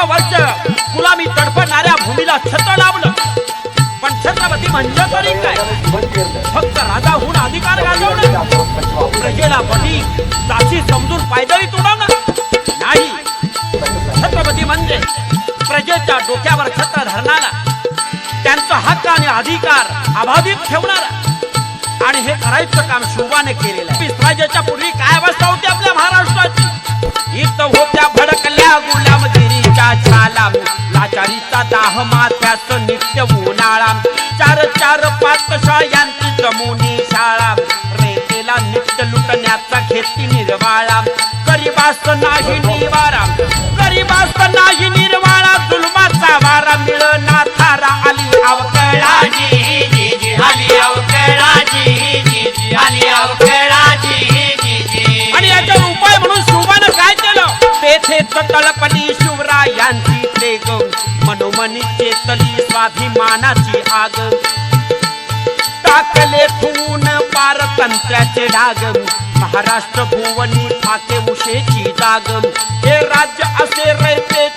वर्ष गुलामी तडफडणाऱ्या भूमीला छत्र लावलं, पण छत्रपती म्हणजे तरी काय, फक्त राजा होऊन अधिकार गाजवणं, प्रजेला बनी दासी समजून पायदळी तुडवणं नाही. छत्रपती म्हणजे प्रजेच्या डोक्यावर छत्र धरणारा, त्यांचा हक्क आणि अधिकार अबाधित ठेवणारा, आणि हे करायचं काम शिवाने केलेलं आहे. स्वराज्याच्या पूर्वी काय अवस्था होती आपल्या महाराष्ट्राची? इथं होत्या भडकल्या गुलामगिरीच्या छाला, लाचारीचा दाह माथ्यास नित्य उन्हाळा, चार चार पातशायांची जमुनी शाळा, रेतेला नित्य लुटण्याचा घेती निर्वाळा, गरीबास नाही निवारा, गरीबास नाही निर्वाळा, जुलमाचा वारा मिळना थारा, आली अवकळाची आली अवकळाची आली अवकळाची. आणि याच्यावर उपाय म्हणून शिवानं काय केलं? तेथेच तळपली शिवरायांची प्रेग, मनोमनी चेतली स्वाभिमानाची आग, टाकले थून पारतंत्र्याचे डाग, महाराष्ट्र भुवनी ठाके उशेची जाग, हे राज्य असे रयते